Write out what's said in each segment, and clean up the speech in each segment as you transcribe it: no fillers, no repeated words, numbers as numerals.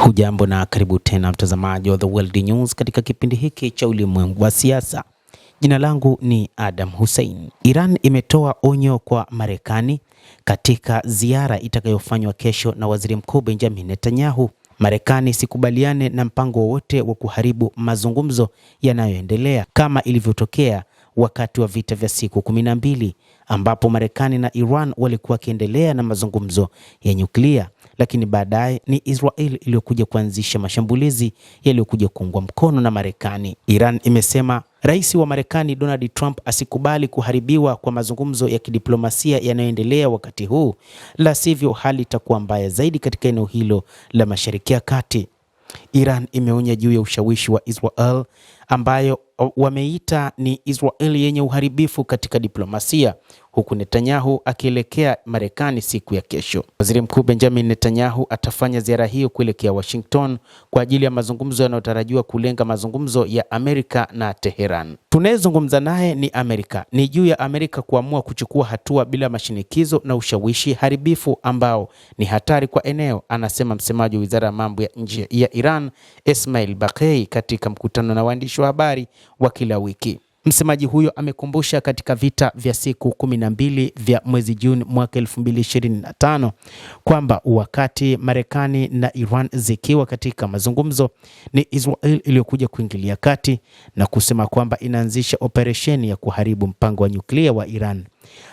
Hujambo na karibu tena mtazamaji wa The World News katika kipindi hiki cha ulimwengu wa siasa. Jina langu ni Adam Hussein. Iran imetoa onyo kwa Marekani katika ziara itakayofanywa kesho na Waziri Mkuu Benjamin Netanyahu. Marekani sikubaliane na mpango wowote wa kuharibu mazungumzo yanayoendelea kama ilivyotokea wakati wa vita vya siku 12 ambapo Marekani na Iran walikuwa wakiendelea na mazungumzo ya nyuklia, lakini baadaye ni Israel iliyokuja kuanzisha mashambulizi yaliyokuja kuungwa mkono na Marekani. Iran imesema Rais wa Marekani Donald Trump asikubali kuharibiwa kwa mazungumzo ya kidiplomasia yanayoendelea wakati huu, la sivyo hali itakuwa mbaya zaidi katika eneo hilo la Mashariki ya Kati. Iran imeonya juu ya ushawishi wa Israel ambayo wameita ni Israel yenye uharibifu katika diplomasia, huku Netanyahu akielekea Marekani siku ya kesho. Waziri Mkuu Benjamin Netanyahu atafanya ziara hiyo kuelekea Washington kwa ajili ya mazungumzo yanayotarajiwa kulenga mazungumzo ya Amerika na Teheran. Tunayezungumza naye ni Amerika. Ni juu ya Amerika kuamua kuchukua hatua bila mashinikizo na ushawishi haribifu ambao ni hatari kwa eneo, anasema msemaji wa Wizara ya Mambo ya Nje ya Iran, Esmail Baghei, katika mkutano na waandishi wa habari wa kila wiki. Msemaji huyo amekumbusha katika vita vya siku 12 vya mwezi Juni mwaka 2025 kwamba wakati Marekani na Iran zikiwa katika mazungumzo, ni Israel iliyokuja kuingilia kati na kusema kwamba inaanzisha operesheni ya kuharibu mpango wa nyuklia wa Iran.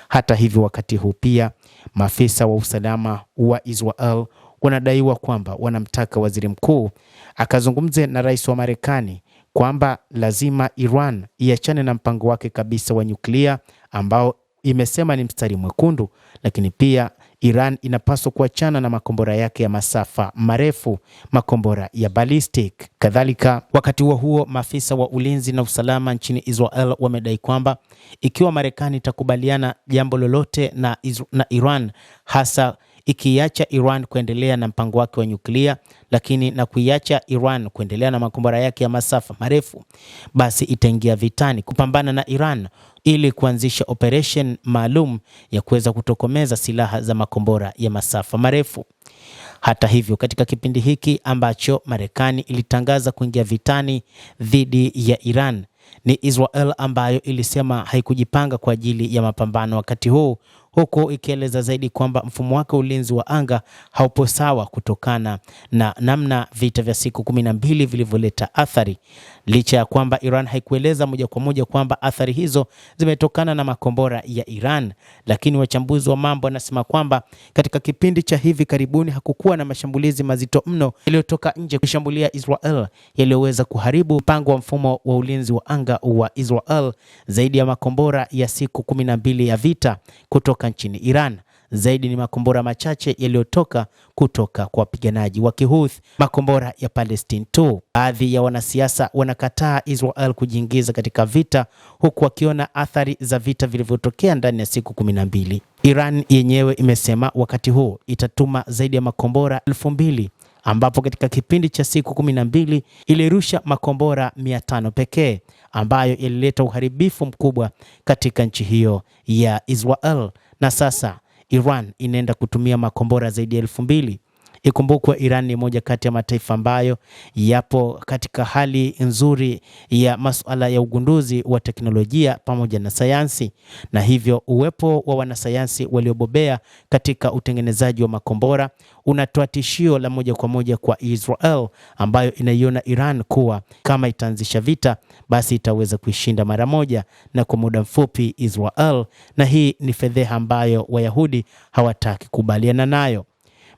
Hata hivyo, wakati huu pia maafisa wa usalama wa Israel wanadaiwa kwamba wanamtaka waziri mkuu akazungumze na rais wa Marekani kwamba lazima Iran iachane na mpango wake kabisa wa nyuklia ambao imesema ni mstari mwekundu, lakini pia Iran inapaswa kuachana na makombora yake ya masafa marefu, makombora ya ballistic. Kadhalika, wakati huo maafisa wa ulinzi na usalama nchini Israel wamedai kwamba ikiwa Marekani itakubaliana jambo lolote na Iran, hasa ikiacha Iran kuendelea na mpango wake wa nyuklia, lakini na kuiacha Iran kuendelea na makombora yake ya masafa marefu, basi itaingia vitani kupambana na Iran ili kuanzisha operation maalum ya kuweza kutokomeza silaha za makombora ya masafa marefu. Hata hivyo, katika kipindi hiki ambacho Marekani ilitangaza kuingia vitani dhidi ya Iran, ni Israel ambayo ilisema haikujipanga kwa ajili ya mapambano wakati huu, huku ikieleza zaidi kwamba mfumo wake ulinzi wa anga haupo sawa kutokana na namna vita vya siku 12 vilivyoleta athari. Licha ya kwamba Iran haikueleza moja kwa moja kwamba athari hizo zimetokana na makombora ya Iran, lakini wachambuzi wa mambo wanasema kwamba katika kipindi cha hivi karibuni hakukuwa na mashambulizi mazito mno yaliyotoka nje kushambulia Israel yaliyoweza kuharibu mpango wa mfumo wa ulinzi wa anga wa Israel. Zaidi ya makombora ya siku 12 ya vita kutoka nchini Iran, zaidi ni makombora machache yaliyotoka kutoka kwa wapiganaji wa Kihouthi, makombora ya Palestine tu. Baadhi ya wanasiasa wanakataa Israel kujiingiza katika vita, huku wakiona athari za vita vilivyotokea ndani ya siku 12. Iran yenyewe imesema wakati huu itatuma zaidi ya makombora 2000, ambapo katika kipindi cha siku 12 ilirusha makombora 500 pekee, ambayo ilileta uharibifu mkubwa katika nchi hiyo ya Israel. Na sasa Iran inaenda kutumia makombora zaidi ya 2000. Ikumbukwe Iran ni moja kati ya mataifa ambayo yapo katika hali nzuri ya masuala ya ugunduzi wa teknolojia pamoja na sayansi, na hivyo uwepo wa wanasayansi waliobobea katika utengenezaji wa makombora unatoa tishio la moja kwa moja kwa Israel, ambayo inaiona Iran kuwa kama itaanzisha vita basi itaweza kuishinda mara moja na kwa muda mfupi Israel, na hii ni fedheha ambayo Wayahudi hawataki kubaliana nayo.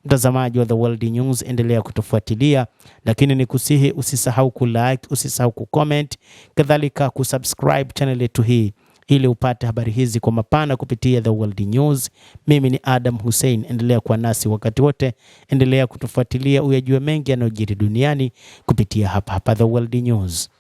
Mtazamaji wa The World News, endelea kutufuatilia, lakini nikusihi usisahau kulike, usisahau kucomment, kadhalika kusubscribe channel yetu hii ili upate habari hizi kwa mapana kupitia The World News. Mimi ni Adam Hussein, endelea kuwa nasi wakati wote, endelea kutufuatilia uyajue mengi yanayojiri duniani kupitia hapa The World News.